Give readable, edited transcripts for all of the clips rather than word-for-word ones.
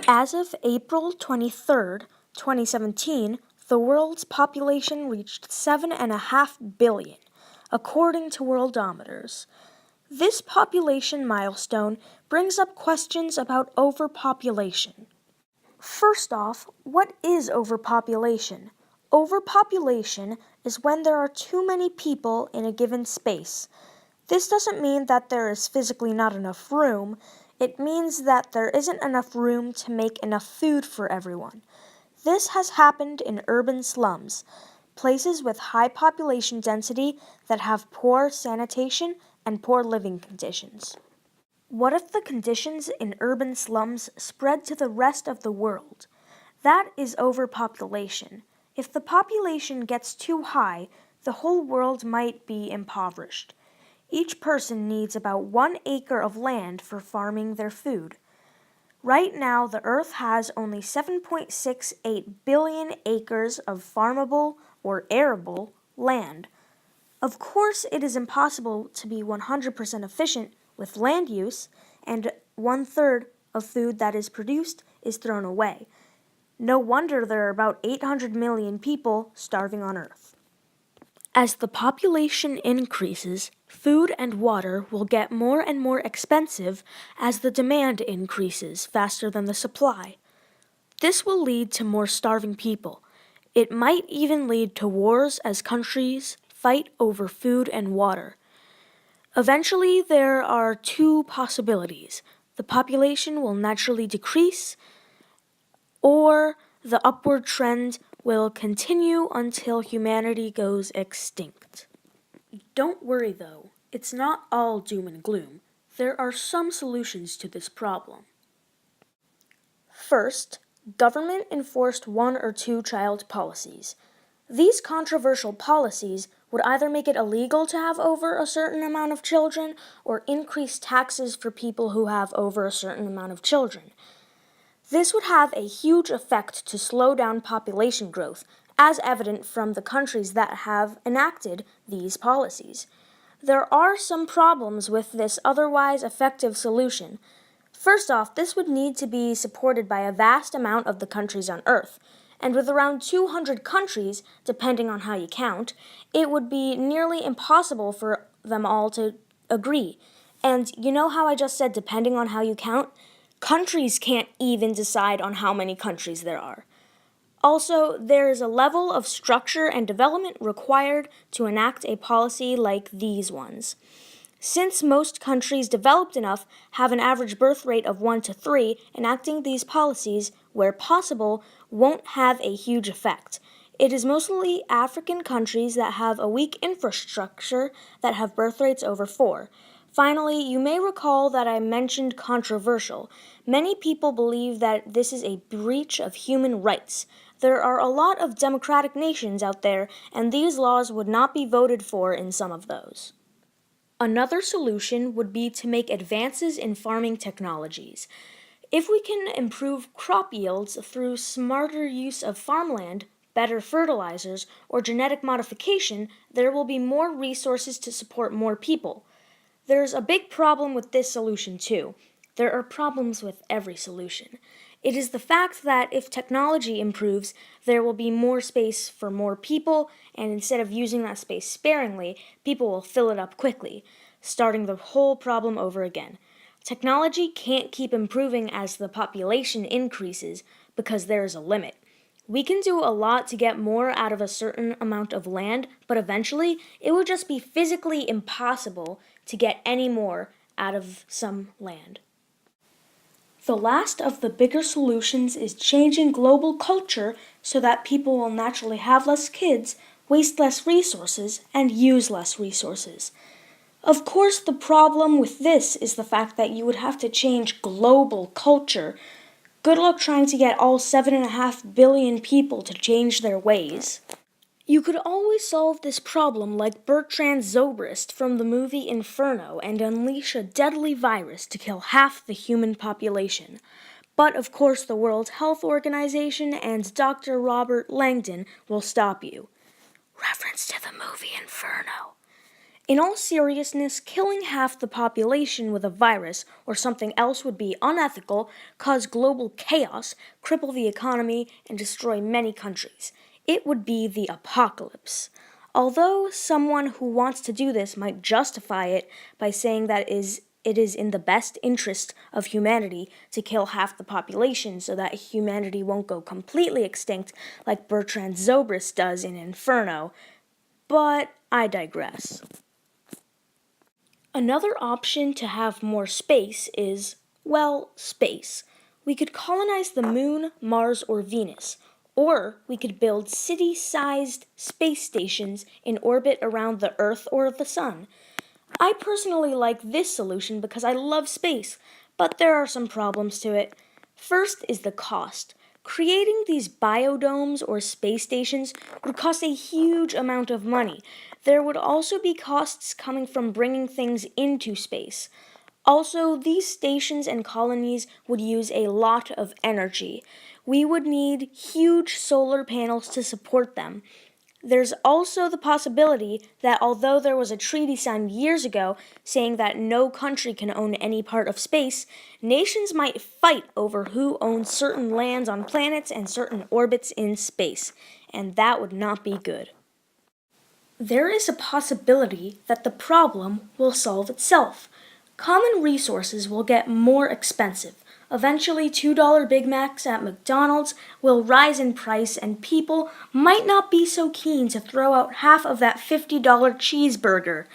As of April 23rd, 2017, the world's population reached 7.5 billion, according to Worldometers. This population milestone brings up questions about overpopulation. First off, what is overpopulation? Overpopulation is when there are too many people in a given space. This doesn't mean that there is physically not enough room. It means that there isn't enough room to make enough food for everyone. This has happened in urban slums, places with high population density that have poor sanitation and poor living conditions. What if the conditions in urban slums spread to the rest of the world? That is overpopulation. If the population gets too high, the whole world might be impoverished. Each person needs about 1 acre of land for farming their food. Right now, the Earth has only 7.68 billion acres of farmable or arable land. Of course, it is impossible to be 100% efficient with land use, and 1/3 of food that is produced is thrown away. No wonder there are about 800 million people starving on Earth. As the population increases, food and water will get more and more expensive as the demand increases faster than the supply. This will lead to more starving people. It might even lead to wars as countries fight over food and water. Eventually, there are two possibilities. The population will naturally decrease, or the upward trend will continue until humanity goes extinct. Don't worry though, it's not all doom and gloom. There are some solutions to this problem. First, government-enforced 1 or 2 child policies. These controversial policies would either make it illegal to have over a certain amount of children or increase taxes for people who have over a certain amount of children. This would have a huge effect to slow down population growth, as evident from the countries that have enacted these policies. There are some problems with this otherwise effective solution. First off, this would need to be supported by a vast amount of the countries on Earth. And with around 200 countries, depending on how you count, it would be nearly impossible for them all to agree. And you know how I just said depending on how you count? Countries can't even decide on how many countries there are. Also, there is a level of structure and development required to enact a policy like these ones. Since most countries developed enough have an average birth rate of 1 to 3, enacting these policies, where possible, won't have a huge effect. It is mostly African countries that have a weak infrastructure that have birth rates over 4. Finally, you may recall that I mentioned controversial. Many people believe that this is a breach of human rights. There are a lot of democratic nations out there, and these laws would not be voted for in some of those. Another solution would be to make advances in farming technologies. If we can improve crop yields through smarter use of farmland, better fertilizers, or genetic modification, there will be more resources to support more people. There's a big problem with this solution too. There are problems with every solution. It is the fact that if technology improves, there will be more space for more people, and instead of using that space sparingly, people will fill it up quickly, starting the whole problem over again. Technology can't keep improving as the population increases because there is a limit. We can do a lot to get more out of a certain amount of land, but eventually it would just be physically impossible to get any more out of some land. The last of the bigger solutions is changing global culture so that people will naturally have less kids, waste less resources, and use less resources. Of course, the problem with this is the fact that you would have to change global culture. Good luck trying to get all 7.5 billion people to change their ways. You could always solve this problem like Bertrand Zobrist from the movie Inferno and unleash a deadly virus to kill half the human population. But of course the World Health Organization and Dr. Robert Langdon will stop you. Reference to the movie Inferno. In all seriousness, killing half the population with a virus or something else would be unethical, cause global chaos, cripple the economy, and destroy many countries. It would be the apocalypse. Although someone who wants to do this might justify it by saying that it is in the best interest of humanity to kill half the population so that humanity won't go completely extinct like Bertrand Zobrist does in Inferno, but I digress. Another option to have more space is, well, space. We could colonize the moon, Mars, or Venus, or we could build city-sized space stations in orbit around the Earth or the Sun. I personally like this solution because I love space, but there are some problems to it. First is the cost. Creating these biodomes or space stations would cost a huge amount of money. There would also be costs coming from bringing things into space. Also, these stations and colonies would use a lot of energy. We would need huge solar panels to support them. There's also the possibility that although there was a treaty signed years ago saying that no country can own any part of space, nations might fight over who owns certain lands on planets and certain orbits in space, and that would not be good. There is a possibility that the problem will solve itself. Common resources will get more expensive. Eventually, $2 Big Macs at McDonald's will rise in price, and people might not be so keen to throw out half of that $50 cheeseburger.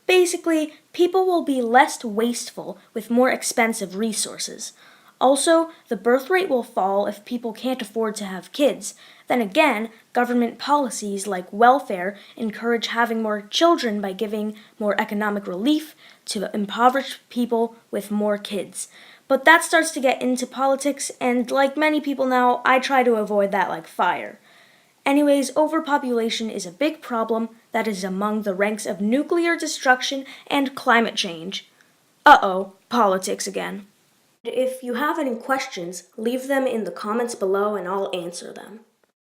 Basically, people will be less wasteful with more expensive resources. Also, the birth rate will fall if people can't afford to have kids. Then again, government policies like welfare encourage having more children by giving more economic relief to impoverished people with more kids. But that starts to get into politics, and like many people now, I try to avoid that like fire. Anyways, overpopulation is a big problem that is among the ranks of nuclear destruction and climate change. Uh-oh, politics again. If you have any questions, leave them in the comments below and I'll answer them.